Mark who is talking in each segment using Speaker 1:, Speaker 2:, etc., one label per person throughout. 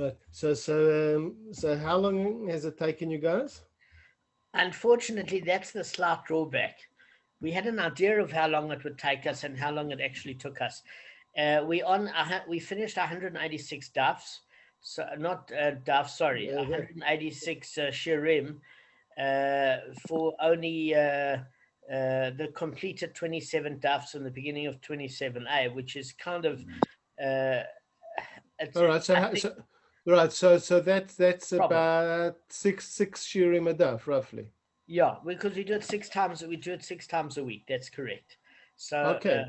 Speaker 1: Right. So how long has it taken you guys?
Speaker 2: Unfortunately, that's the slight drawback. We had an idea of how long it would take us and how long it actually took us. We finished 186 duffs, so not duffs, sorry,
Speaker 1: That,
Speaker 2: 186 shiurim for only the completed 27 duffs in the beginning of 27A, which is kind of uh,
Speaker 1: all right.
Speaker 2: I think
Speaker 1: Right. So that's
Speaker 2: problem.
Speaker 1: about six shiurim a daf, roughly.
Speaker 2: Yeah, because we do it 6 times a week. That's correct. So
Speaker 1: Okay.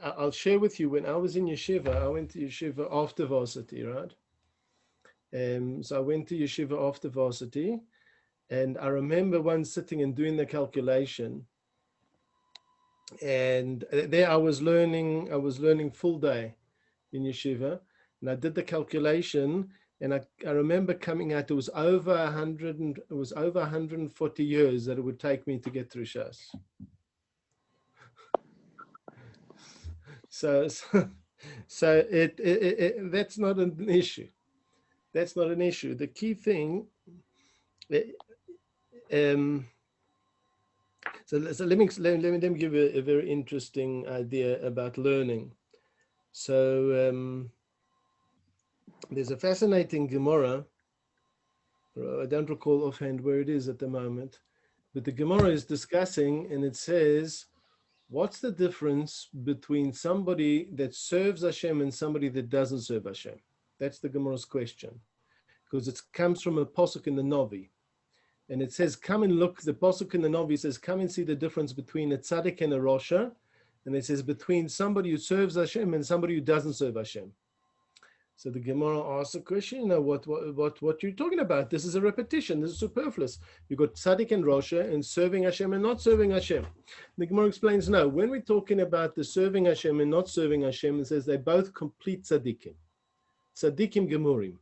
Speaker 1: I'll share with you. When I was in yeshiva, I went to yeshiva after varsity, right? So I went to yeshiva after varsity, and I remember once sitting and doing the calculation, and there I was learning. I was learning full day in yeshiva, and I did the calculation, and I remember coming out. It was over 100, and it was over 140 years that it would take me to get through Shas. So that's not an issue. That's not an issue. The key thing. Um, so let me give you a very interesting idea about learning. So there's a fascinating Gemara. I don't recall offhand where it is at the moment, but the Gemara is discussing, and it says, what's the difference between somebody that serves Hashem and somebody that doesn't serve Hashem? That's the Gemara's question, because it comes from a pasuk in the Novi, and it says, "Come and look." The pasuk in the Novi says, "Come and see the difference between a tzaddik and a rosha," and it says between somebody who serves Hashem and somebody who doesn't serve Hashem. So the Gemara asks a question, what you're talking about? This is a repetition. This is superfluous. You've got tzaddik and rosha and serving Hashem and not serving Hashem. The Gemara explains, no, when we're talking about the serving Hashem and not serving Hashem, it says they both complete tzaddikim. Tzaddikim gemurim.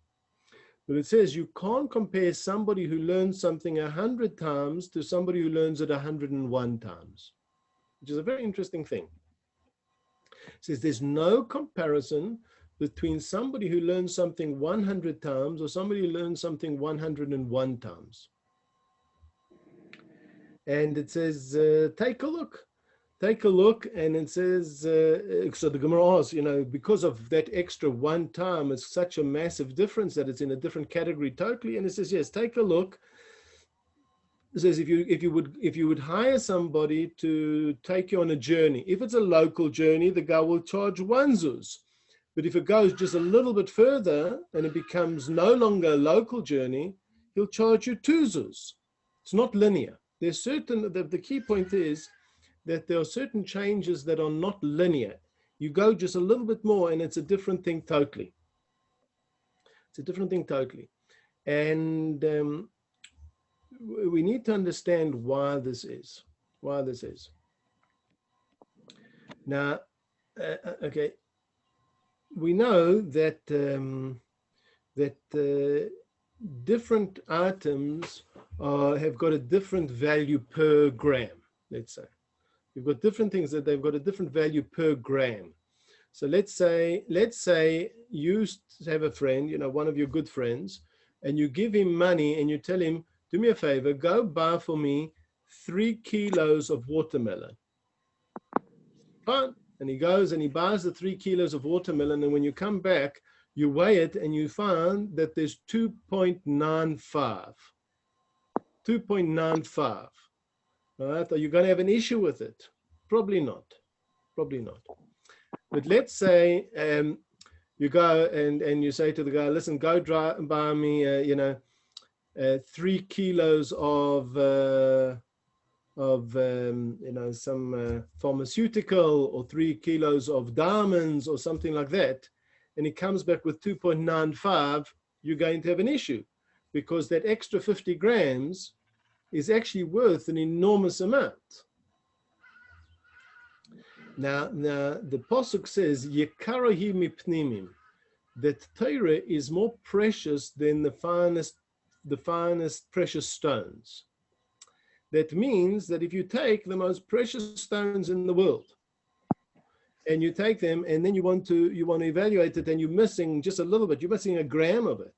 Speaker 1: But it says you can't compare somebody who learns something 100 times to somebody who learns it 101 times, which is a very interesting thing. It says there's no comparison between somebody who learns something 100 times or somebody who learns something 101 times. And it says, take a look, and it says, so the Gemara asks, because of that extra one time, it's such a massive difference that it's in a different category totally. And it says, yes, take a look. It says, if you would hire somebody to take you on a journey, if it's a local journey, the guy will charge 1 zuz. But if it goes just a little bit further and it becomes no longer a local journey, he'll charge you 2 zuz. It's not linear. There's certain, the key point is that there are certain changes that are not linear. You go just a little bit more and it's a different thing totally. It's a different thing totally. And we need to understand why this is. Now, okay. We know that different items have got a different value per gram, let's say. You've got different things that they've got a different value per gram. So let's say you have a friend, one of your good friends, and you give him money and you tell him, do me a favor, go buy for me 3 kilos of watermelon. Fine. And he goes and he buys the 3 kilos of watermelon, and when you come back, you weigh it and you find that there's 2.95. 2.95. Right? Are you going to have an issue with it? Probably not. But let's say you go and you say to the guy, listen, go buy me, 3 kilos of some pharmaceutical, or 3 kilos of diamonds or something like that, and he comes back with 2.95, you're going to have an issue, because that extra 50 grams is actually worth an enormous amount. Now the pasuk says, Yekarahi mipnimim, that Torah is more precious than the finest precious stones. That means that if you take the most precious stones in the world and you take them, and then you want to evaluate it, and you're missing just a little bit. You're missing a gram of it.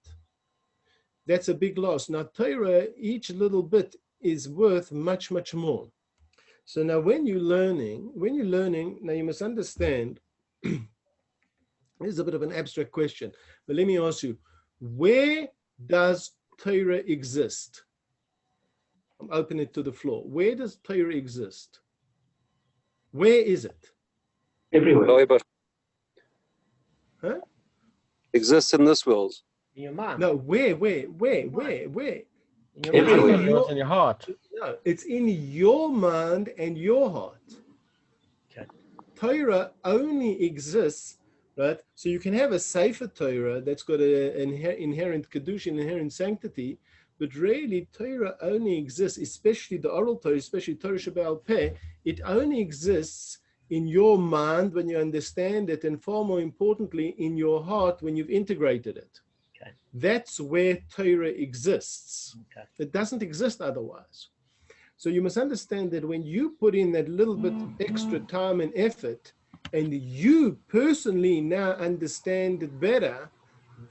Speaker 1: That's a big loss. Now, Torah, each little bit is worth much, much more. So now when you're learning, now you must understand, this is a bit of an abstract question, but let me ask you, where does Torah exist? I'm opening it to the floor. Where does Torah exist? Where is it?
Speaker 3: Everywhere.
Speaker 1: Huh?
Speaker 3: Exists in this world.
Speaker 2: In your mind.
Speaker 1: No, where?
Speaker 2: In your
Speaker 3: Everywhere.
Speaker 2: mind.
Speaker 4: It's in your heart.
Speaker 1: No, it's in your mind and your heart.
Speaker 2: Okay.
Speaker 1: Torah only exists, right? So you can have a Sefer Torah that's got an inherent kedusha, inherent sanctity, but really Torah only exists, especially the oral Torah, especially Torah Shebe'al Peh, it only exists in your mind when you understand it, and far more importantly, in your heart when you've integrated it.
Speaker 2: Okay.
Speaker 1: That's where Torah exists.
Speaker 2: Okay.
Speaker 1: It doesn't exist otherwise. So you must understand that when you put in that little bit extra time and effort, and you personally now understand it better,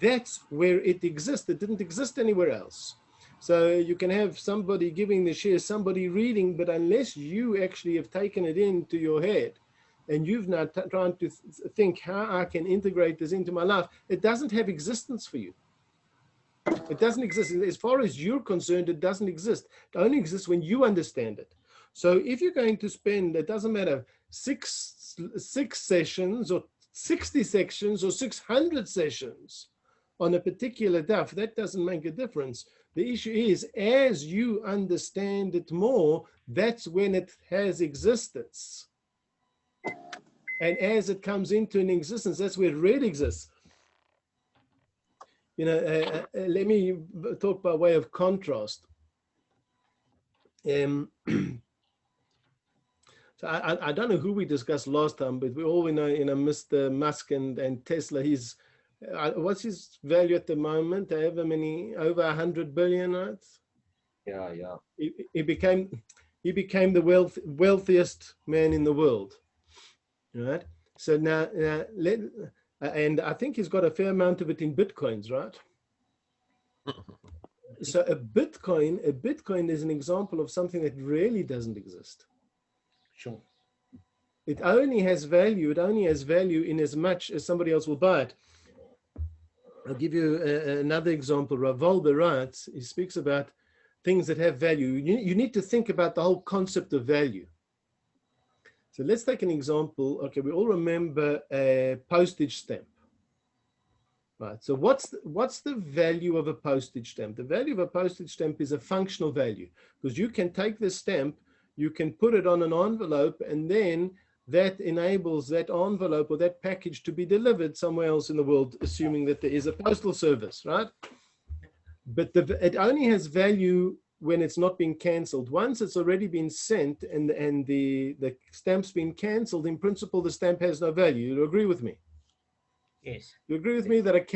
Speaker 1: that's where it exists. It didn't exist anywhere else. So you can have somebody giving the shiur, somebody reading, but unless you actually have taken it into your head and you've now trying to think how I can integrate this into my life, it doesn't have existence for you. It doesn't exist. As far as you're concerned, it doesn't exist. It only exists when you understand it. So if you're going to spend, it doesn't matter, six sessions or 60 sections or 600 sessions on a particular daf, that doesn't make a difference. The issue is, as you understand it more, that's when it has existence. And as it comes into an existence, that's where it really exists. You know, let me talk by way of contrast. So I don't know who we discussed last time, but we all know, Mr. Musk and Tesla. He's what's his value at the moment? However many, over 100 billion, right?
Speaker 4: Yeah.
Speaker 1: He became the wealthiest man in the world, right? So now and I think he's got a fair amount of it in bitcoins, right? So a bitcoin is an example of something that really doesn't exist.
Speaker 2: Sure.
Speaker 1: It only has value. It only has value in as much as somebody else will buy it. I'll give you another example. Rav Wolbe writes, he speaks about things that have value. You need to think about the whole concept of value. So let's take an example. Okay, we all remember a postage stamp. Right, so what's the value of a postage stamp? The value of a postage stamp is a functional value, because you can take the stamp, you can put it on an envelope, and then that enables that envelope or that package to be delivered somewhere else in the world, assuming that there is a postal service, right? But it only has value when it's not being cancelled. Once it's already been sent and the stamp's been cancelled, in principle, the stamp has no value. You agree with me?
Speaker 2: Yes.
Speaker 1: You agree with me that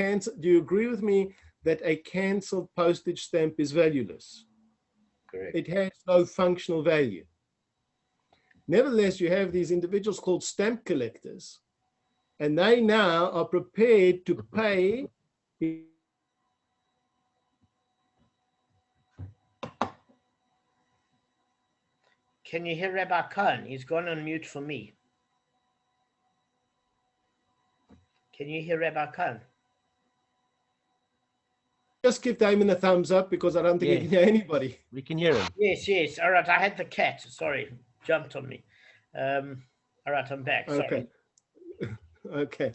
Speaker 1: do you agree with me that a cancelled postage stamp is valueless?
Speaker 2: Correct.
Speaker 1: It has no functional value. Nevertheless, you have these individuals called stamp collectors, and they now are prepared to pay.
Speaker 2: Can you hear Rabbi Cohen? He's gone on mute for me. Can you hear Rabbi Cohen?
Speaker 1: Just give Damon a thumbs up, because I don't think he can hear anybody.
Speaker 4: We can hear him.
Speaker 2: Yes. All right, I had the cat. Sorry, jumped on me. All right, I'm back. Sorry.
Speaker 1: Okay.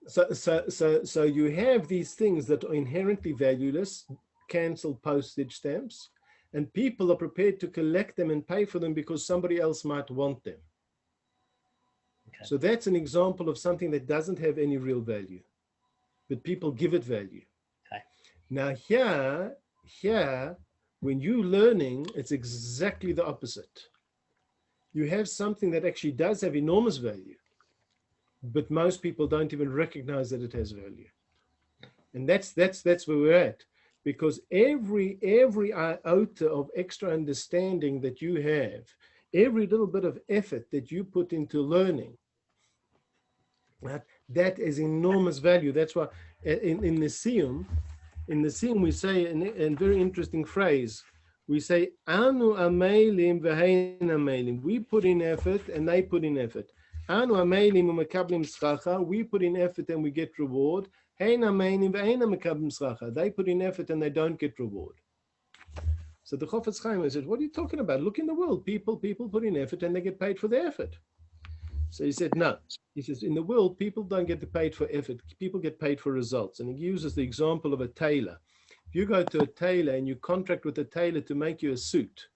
Speaker 1: So you have these things that are inherently valueless, cancelled postage stamps, and people are prepared to collect them and pay for them because somebody else might want them.
Speaker 2: Okay.
Speaker 1: So that's an example of something that doesn't have any real value, but people give it value.
Speaker 2: Okay.
Speaker 1: Now here, when you're learning, it's exactly the opposite. You have something that actually does have enormous value, but most people don't even recognize that it has value. And that's where we're at, because every iota of extra understanding that you have every little bit of effort that you put into learning, right, that is enormous value. That's why in the siyum, we say a very interesting phrase. We say, Anu amelim v'hein amelim. We put in effort and they put in effort. Anu amelim u'mekablim schacha. We put in effort and we get reward. Hein amelim v'hein mekablim schacha. They put in effort and they don't get reward. So the Chofetz Chaim said, what are you talking about? Look in the world. People put in effort and they get paid for their effort. So he said, no. He says, in the world, people don't get paid for effort. People get paid for results. And he uses the example of a tailor. If you go to a tailor and you contract with a tailor to make you a suit,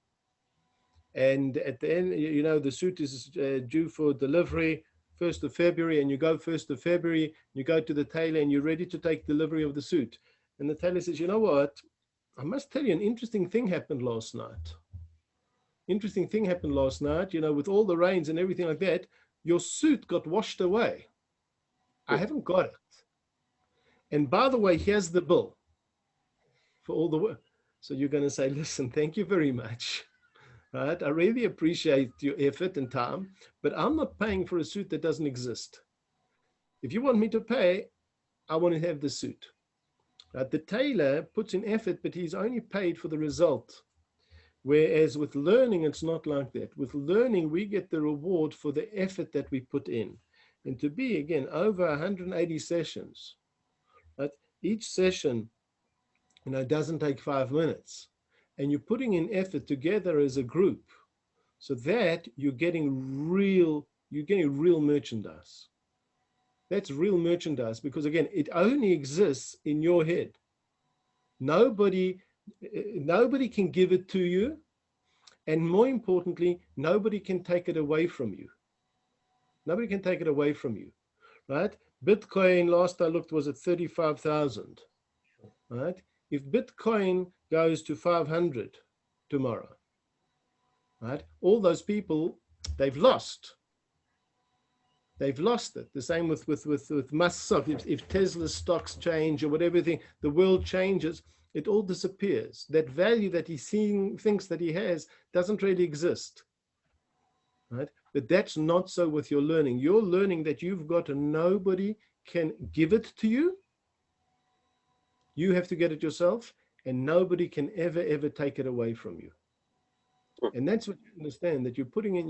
Speaker 1: and at the end, you know, the suit is due for delivery 1st of February, and you go 1st of February, you go to the tailor and you're ready to take delivery of the suit. And the tailor says, you know what? I must tell you, an interesting thing happened last night. Interesting thing happened last night, you know, with all the rains and everything like that, your suit got washed away. I haven't got it. And by the way, here's the bill for all the work. So you're going to say, listen, thank you very much. Right? I really appreciate your effort and time, but I'm not paying for a suit that doesn't exist. If you want me to pay, I want to have the suit. Right? The tailor puts in effort, but he's only paid for the result. Whereas with learning, it's not like that. With learning, we get the reward for the effort that we put in. And to be, again, over 180 sessions, right? Each session, you know, doesn't take 5 minutes. And you're putting in effort together as a group, so that you're getting real merchandise. That's real merchandise, because again, it only exists in your head. Nobody can give it to you, and more importantly, nobody can take it away from you. Nobody can take it away from you, right? Bitcoin, last I looked, was at 35,000, right? If Bitcoin goes to 500 tomorrow, right? All those people, they've lost. They've lost it. The same with Musk stock. If Tesla's stocks change or whatever thing, the world changes, it all disappears. That value that he thinks that he has doesn't really exist, right? But that's not so with your learning. Your learning that you've got and nobody can give it to you. You have to get it yourself, and nobody can ever take it away from you. And that's what you understand, that you're putting in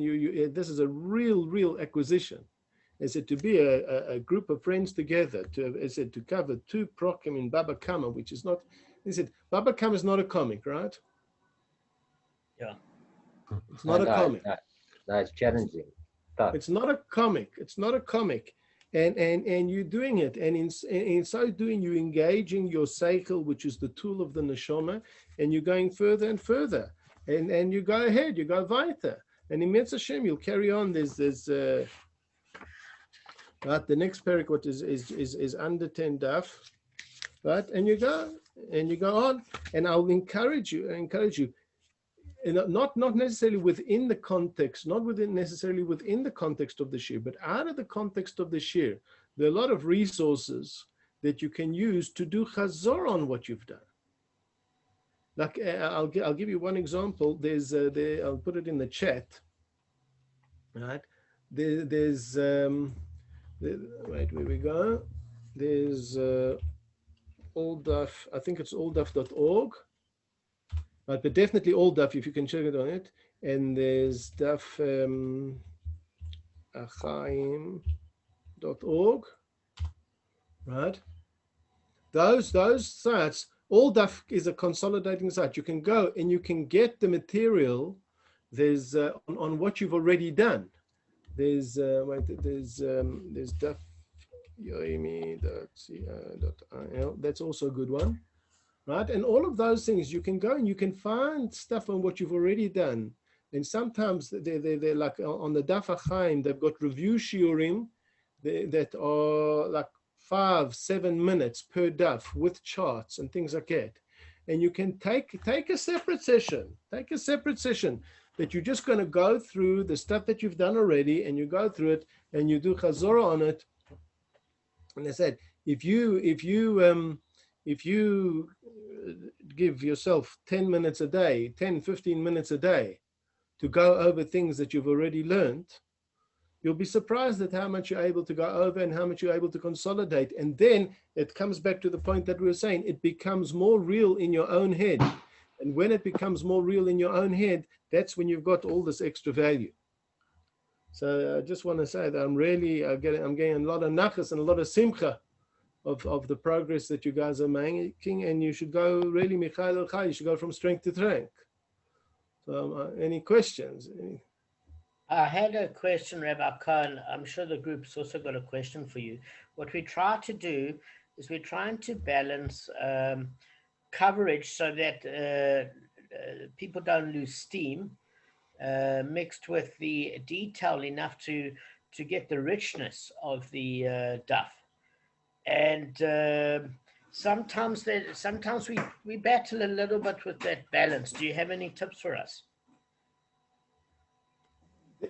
Speaker 1: this is a real acquisition. I said, to be a group of friends together, to cover 2 prokim in Bava Kamma, which is not, he said, Bava Kamma is not a comic, right?
Speaker 2: Yeah.
Speaker 1: It's not a comic.
Speaker 4: That's challenging. Tough.
Speaker 1: It's not a comic. It's not a comic. And you're doing it. And in so doing, you're engaging your seichel, which is the tool of the neshama, and you're going further and further. And you go ahead, you go weiter. And in Metz Hashem, you'll carry on. There's right, the next parak is under 10 daf, right? And you go on. And I'll encourage you, and not necessarily within the context, necessarily within the context of the shiur, but out of the context of the shiur, there are a lot of resources that you can use to do chazor on what you've done. Like I'll give you one example. There's I'll put it in the chat. Right? There's wait, where we go? There's alldaf. I think it's alldaf.org. Right, but definitely all daf, if you can check it on it. And there's daf achaim.org, right? Those sites, all daf is a consolidating site. You can go and you can get the material. There's on what you've already done. There's daf yoimi.co.il. That's also a good one. Right, and all of those things, you can go and you can find stuff on what you've already done. And sometimes they're like on the Daf HaChaim, they've got review shiurim that are like 5-7 minutes per daf with charts and things like that. And you can take a separate session. Take a separate session that you're just going to go through the stuff that you've done already, and you go through it and you do chazorah on it. And I said, if you give yourself 10 minutes a day, 10, 15 minutes a day, to go over things that you've already learned, you'll be surprised at how much you're able to go over and how much you're able to consolidate. And then it comes back to the point that we were saying, it becomes more real in your own head. And when it becomes more real in your own head, that's when you've got all this extra value. So I just want to say that I'm getting a lot of nachas and a lot of simcha of the progress that you guys are making, and you should go really Michael El Chai, you should go from strength to strength. So any questions?
Speaker 2: I had a question, Rabbi Cohen. I'm sure the group's also got a question for you. What we try to do is we're trying to balance coverage so that people don't lose steam, mixed with the detail enough to get the richness of the duff. And sometimes we battle a little bit with that balance. Do you have any tips for us?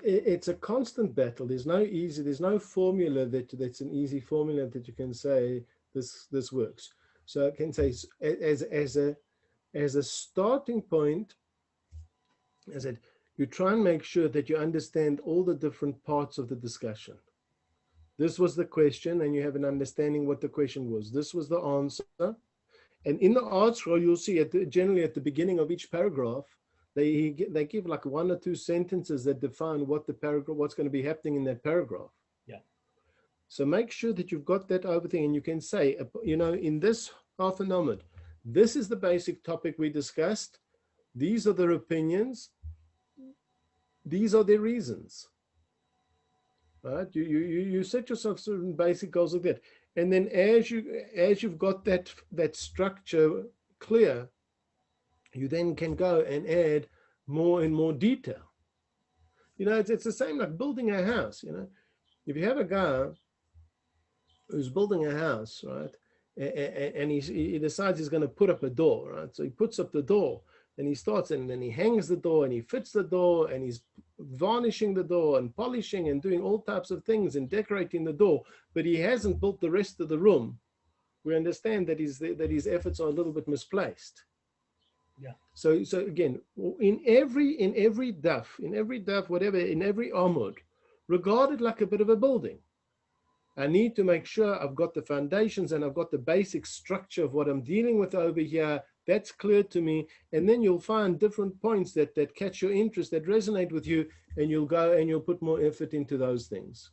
Speaker 1: It's a constant battle. There's no formula that's an easy formula that you can say this works. So I can say as a starting point, I said, you try and make sure that you understand all the different parts of the discussion. This was the question, and you have an understanding what the question was. This was the answer. And in the article, you'll see generally at the beginning of each paragraph, they give like 1 or 2 sentences that define what's going to be happening in that paragraph.
Speaker 2: Yeah.
Speaker 1: So make sure that you've got that everything, and you can say, in this half an hour, this is the basic topic we discussed. These are their opinions. These are their reasons. Right? You set yourself certain basic goals like that, and then as you've got that structure clear, you then can go and add more and more detail. It's the same like building a house. If you have a guy who's building a house, right, and he decides he's going to put up a door, right? So he puts up the door, and he starts, and then he hangs the door, and he fits the door, and he's varnishing the door and polishing and doing all types of things and decorating the door, but he hasn't built the rest of the room. We understand that his efforts are a little bit misplaced.
Speaker 2: Yeah.
Speaker 1: So again, in every duff, whatever, in every amud, regard it like a bit of a building. I need to make sure I've got the foundations and I've got the basic structure of what I'm dealing with over here. That's clear to me. And then you'll find different points that catch your interest, that resonate with you, and you'll go and you'll put more effort into those things.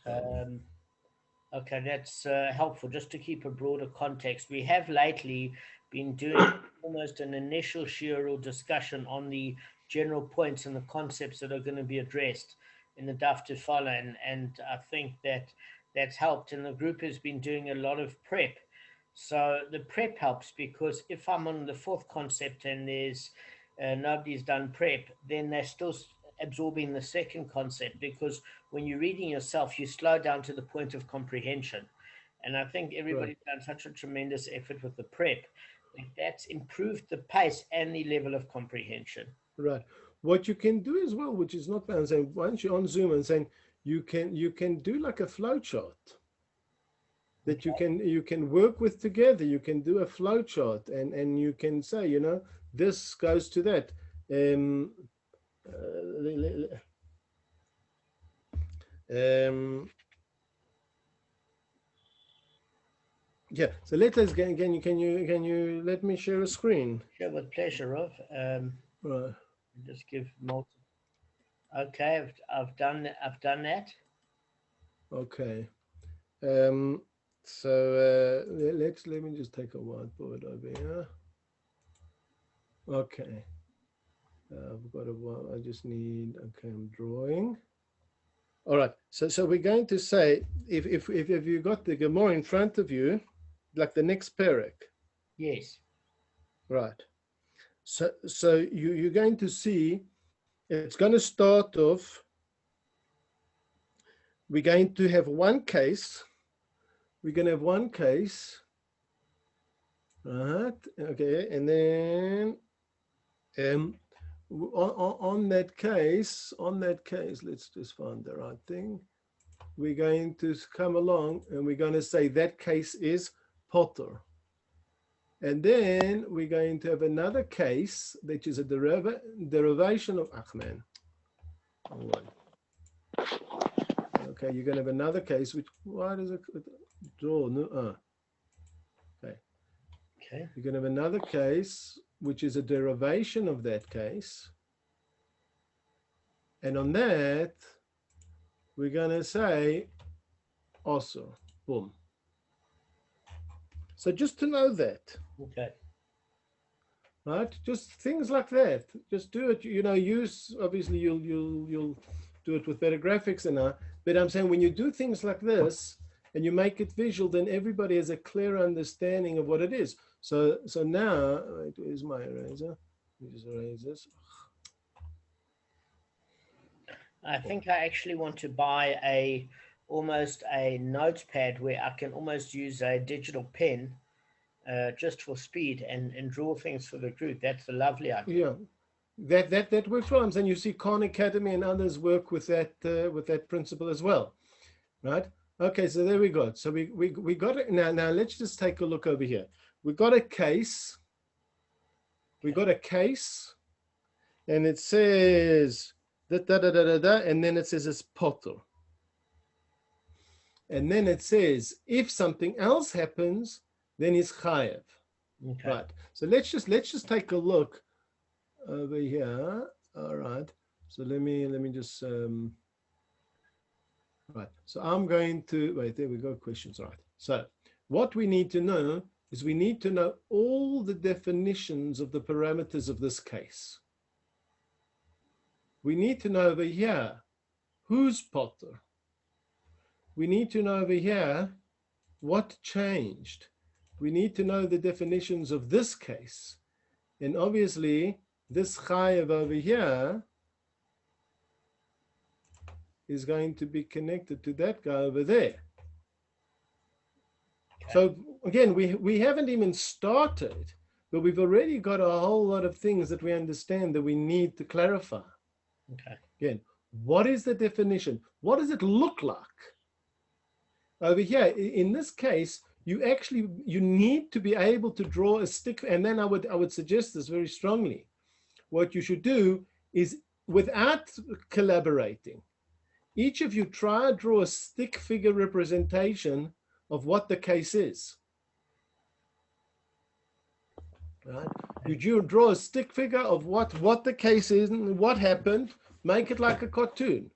Speaker 2: Okay. Okay, that's helpful. Just to keep a broader context, we have lately been doing almost an initial shiur or discussion on the general points and the concepts that are going to be addressed in the daf to follow, and I think that's helped. And the group has been doing a lot of prep. So the prep helps, because if I'm on the 4th concept and there's nobody's done prep, then they're still absorbing the 2nd concept, because when you're reading yourself, you slow down to the point of comprehension. And I think everybody's done such a tremendous effort with the prep. That's improved the pace and the level of comprehension.
Speaker 1: Right. What you can do as well, which is not bad, I'm saying once you're on Zoom and saying you can do like a flow chart that you can work with together. You can do a flow chart and you can say, this goes to that. Yeah. So let us can you let me share a screen?
Speaker 2: Sure, with pleasure, Rav.
Speaker 1: Right.
Speaker 2: Just give multiple. Okay, I've done that.
Speaker 1: Okay. So let me just take a whiteboard over here. Okay. I've got I just need. Okay, I'm drawing. All right. So we're going to say if you got the Gemara in front of you, like the next parak.
Speaker 2: Yes.
Speaker 1: Right. So you're going to see it's going to start off. We're going to have one case. We're going to have one case. Right. Okay. And then on that case, let's just find the right thing. We're going to come along and we're going to say that case is Potter. And then we're going to have another case, which is a derivation of Achman. Hold on. Okay, you're going to have another case, which, why does it draw? No, okay.
Speaker 2: Okay.
Speaker 1: You're going to have another case, which is a derivation of that case. And on that, we're going to say also, boom. So just to know that.
Speaker 2: Okay.
Speaker 1: Right, just things like that. Just do it. Use, obviously you'll do it with better graphics and but I'm saying when you do things like this and you make it visual, then everybody has a clear understanding of what it is. So now, wait, where's my eraser? Let me just erase this.
Speaker 2: I think I actually want to buy almost a notepad where I can almost use a digital pen just for speed and draw things for the group. That's a lovely idea.
Speaker 1: Yeah, that works well. And you see Khan Academy and others work with that principle as well, right? Okay, so there we go. So we got it now. Now let's just take a look over here. We got a case. We got a case, and it says and then it says it's potter. And then it says if something else happens, then it's chayev.
Speaker 2: Okay.
Speaker 1: Right. So let's just take a look over here. All right. So let me just right. So I'm going to wait. There we go. Questions. Right. So what we need to know is we need to know all the definitions of the parameters of this case. We need to know over here who's potter. We need to know over here what changed. We need to know the definitions of this case. And obviously, this chayev over here is going to be connected to that guy over there. Okay. So again, we haven't even started, but we've already got a whole lot of things that we understand that we need to clarify.
Speaker 2: Okay.
Speaker 1: Again, what is the definition? What does it look like? Over here, in this case, you need to be able to draw a stick, and then I would suggest this very strongly. What you should do is, without collaborating, each of you try to draw a stick figure representation of what the case is. Right? You draw a stick figure of what the case is and what happened. Make it like a cartoon.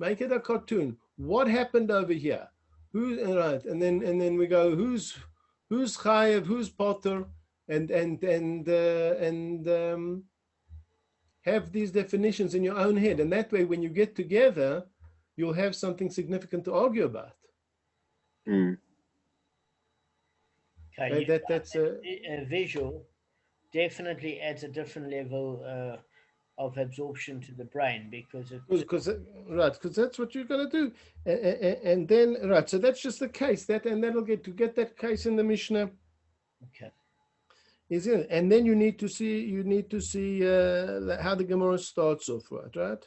Speaker 1: Make it a cartoon. What happened over here? Right? And then we go who's chayev, who's potter, and have these definitions in your own head. And that way, when you get together, you'll have something significant to argue about.
Speaker 3: Mm.
Speaker 2: Okay.
Speaker 1: That's
Speaker 2: a visual definitely adds a different level of absorption to the brain because
Speaker 1: that's what you're going to do, and then right. So that's just the case that'll get that case in the Mishnah.
Speaker 2: Okay.
Speaker 1: Is it? And then you need to see how the Gemara starts off, right?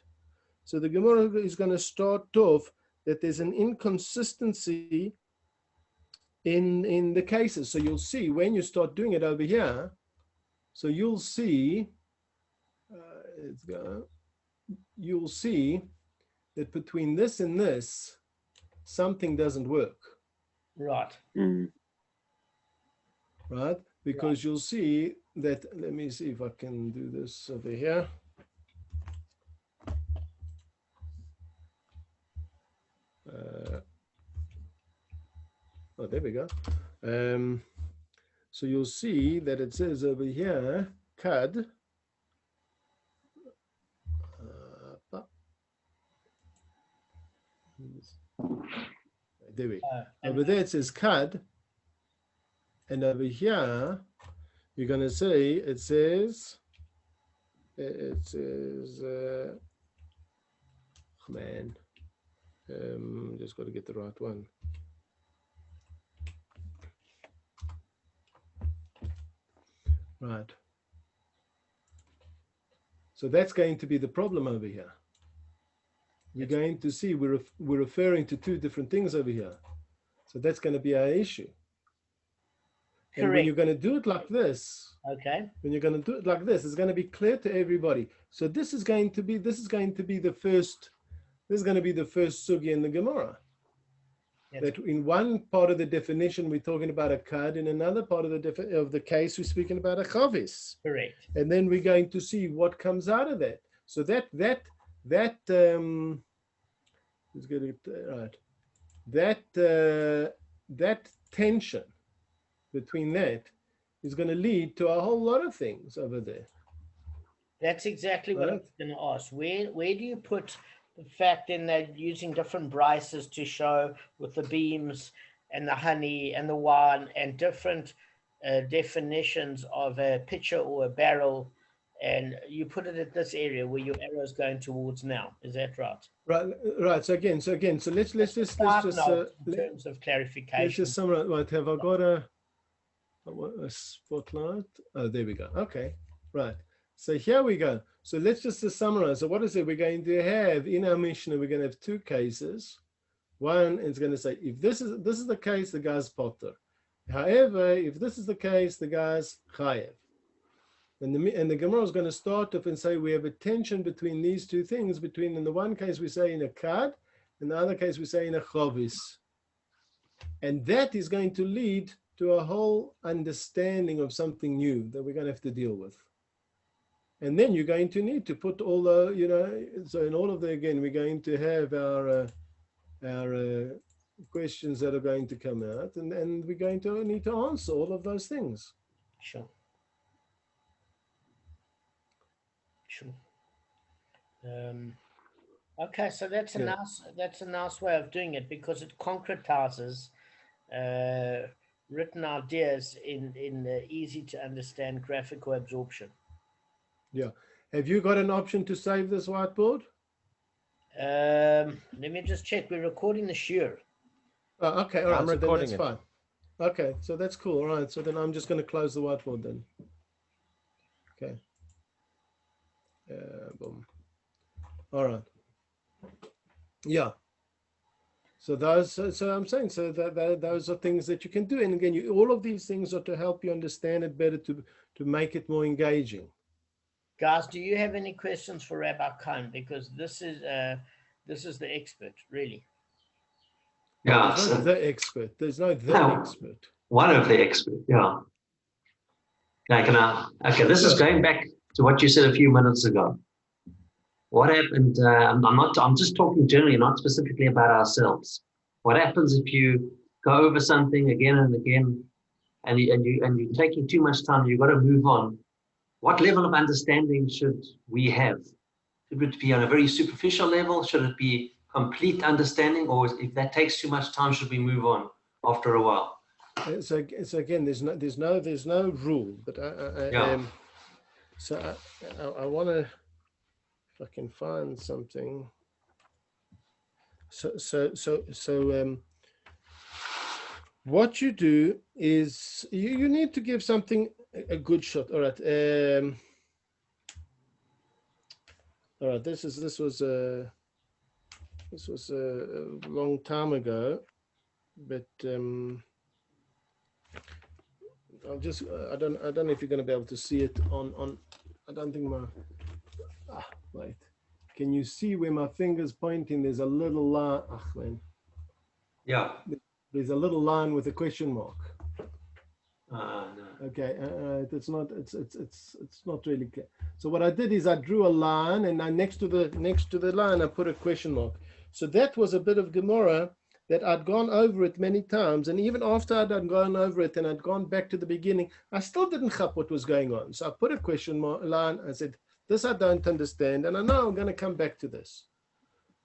Speaker 1: So the Gemara is going to start off that there's an inconsistency in the cases. So you'll see when you start doing it over here. So you'll see. You'll see that between this and this, something doesn't work.
Speaker 2: Right.
Speaker 3: Mm.
Speaker 1: Right? Because you'll see that, let me see if I can do this over here. Oh, there we go. So you'll see that it says over here, kad. There we go. Over there it says kad, and over here you're going to say it says man, just got to get the right one. Right. So that's going to be the problem over here. We're going to see we're referring to two different things over here. So that's going to be our issue. And when
Speaker 2: Correct.
Speaker 1: you're going to do it like this,
Speaker 2: Okay.
Speaker 1: when you're going to do it like this, it's going to be clear to everybody. So this is going to be the first. This is going to be the first sugi in the Gemara. That in one part of the definition we're talking about a kad, in another part of the case we're speaking about a chavis.
Speaker 2: Correct.
Speaker 1: And then we're going to see what comes out of that. So let's get it right. That tension between that is going to lead to a whole lot of things over there.
Speaker 2: That's exactly what I
Speaker 1: Right.
Speaker 2: was going to ask. Where do you put the fact in that using different brices to show with the beams and the honey and the wine and different definitions of a pitcher or a barrel, and you put it at this area where your arrow is going towards now? Is that right?
Speaker 1: Right. So let's just
Speaker 2: Side
Speaker 1: in
Speaker 2: terms of clarification.
Speaker 1: let's just summarize. Right, have I got a spotlight? Oh, there we go. Okay, right. So here we go. So let's just summarize. So what is it? We're going to have in our Mishnah, we're going to have two cases. One is going to say, if this is the case, the guy's potter. However, if this is the case, the guy's chayev. And the Gemara is going to start off and say we have a tension between these two things. Between, in the one case we say in a kad, in the other case we say in a chavis. And that is going to lead to a whole understanding of something new that we're going to have to deal with. And then you're going to need to put all the, so in all of the, again, we're going to have our questions that are going to come out, and we're going to need to answer all of those things.
Speaker 2: Sure. Okay, so that's a nice way of doing it, because it concretizes written ideas in easy to understand graphical absorption.
Speaker 1: Yeah. Have you got an option to save this whiteboard?
Speaker 2: Let me just check. We're recording the shiur.
Speaker 1: Oh, okay, all right.
Speaker 4: I'm
Speaker 1: So then
Speaker 4: recording
Speaker 1: that's
Speaker 4: it.
Speaker 1: fine. Okay, so that's cool. All right. So then I'm just going to close the whiteboard then. Okay. Boom. All right. Yeah. So those. So I'm saying so that those are things that you can do, and again, all of these things are to help you understand it better, to make it more engaging.
Speaker 2: Guys, do you have any questions for Rabbi Cohen? Because this is the expert, really.
Speaker 5: Yeah,
Speaker 1: There's no the expert. There's no the
Speaker 5: No.
Speaker 1: expert.
Speaker 5: one of the experts. Yeah. Okay, this is going back to what you said a few minutes ago. What happened? I'm just talking generally, not specifically about ourselves. What happens if you go over something again and again, and you're taking too much time? You've got to move on. What level of understanding should we have? Should it be on a very superficial level? Should it be complete understanding? Or if that takes too much time, should we move on after a while?
Speaker 1: So again, there's no rule, but I want to, if I can find something. So what you do is you need to give something a good shot. All right. All right. This was a long time ago, but I'll just I don't know if you're going to be able to see it on. I don't think my. Wait. Can you see where my finger's pointing? There's a little line. Man.
Speaker 5: Yeah.
Speaker 1: There's a little line with a question mark.
Speaker 5: No.
Speaker 1: Okay, it's not really clear. So what I did is I drew a line, and next to the line I put a question mark. So that was a bit of Gemara that I'd gone over it many times, and even after I'd gone over it and I'd gone back to the beginning, I still didn't chap what was going on. So I put a question mark line. I said, "This I don't understand, and I know I'm going to come back to this."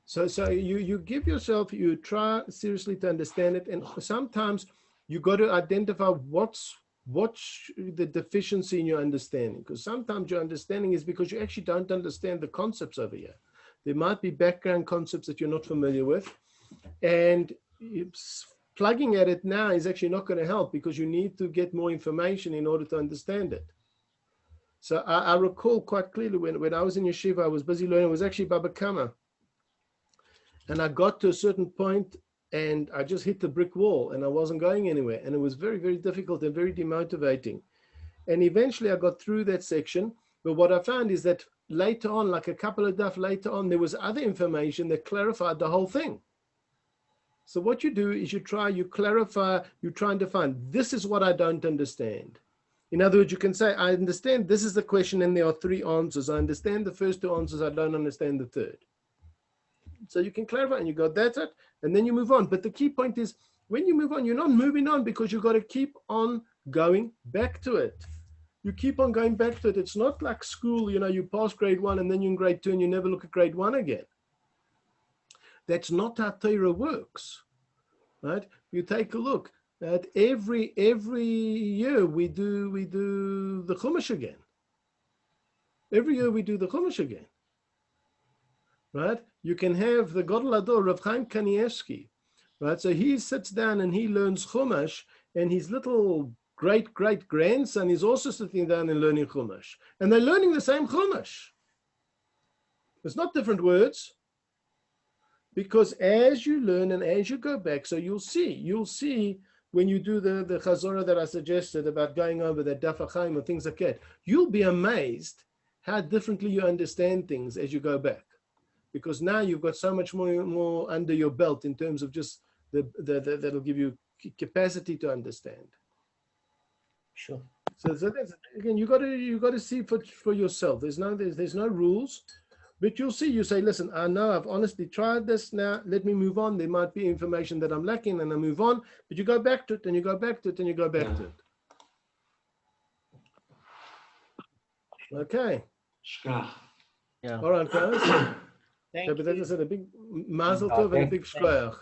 Speaker 1: So you give yourself, you try seriously to understand it, and sometimes you got to identify what's the deficiency in your understanding, because sometimes your understanding is because you actually don't understand the concepts over here. There might be background concepts that you're not familiar with, and plugging at it now is actually not going to help, because you need to get more information in order to understand it. So I recall quite clearly when I was in yeshiva, I was busy learning. It was actually Bava Kamma. And I got to a certain point and I just hit the brick wall and I wasn't going anywhere. And it was very, very difficult and very demotivating. And eventually I got through that section. But what I found is that later on, like a couple of daf later on, there was other information that clarified the whole thing. So what you do is you clarify, you try and define, this is what I don't understand. In other words, you can say, I understand this is the question and there are three answers. I understand the first two answers, I don't understand the third. So you can clarify and you go, that's it, and then you move on. But the key point is, when you move on, you're not moving on because you've got to keep on going back to it. You keep on going back to it. It's not like school, you pass grade 1 and then you're in grade 2 and you never look at grade 1 again. That's not how Torah works, right? You take a look at every year we do the Chumash again. Every year we do the Chumash again, right? You can have the Gadol Ador, Rav Chaim Kanievsky, right? So he sits down and he learns Chumash, and his little great-great-grandson is also sitting down and learning Chumash. And they're learning the same Chumash. It's not different words. Because as you learn and as you go back, so you'll see when you do the Chazorah that I suggested about going over the Daf HaChaim or things like that, you'll be amazed how differently you understand things as you go back. Because now you've got so much more under your belt in terms of just that'll give you capacity to understand.
Speaker 2: Sure.
Speaker 1: So that's, again, you got to see for yourself. There's no rules, but you'll see. You say, listen, I know I've honestly tried this. Now let me move on. There might be information that I'm lacking, and I move on. But you go back to it, and you go back to it, and you go back to it. Okay.
Speaker 5: Yeah.
Speaker 1: All right, guys.
Speaker 2: Thank
Speaker 1: But that
Speaker 2: you.
Speaker 1: is a big mazel tov and a big shkoyach.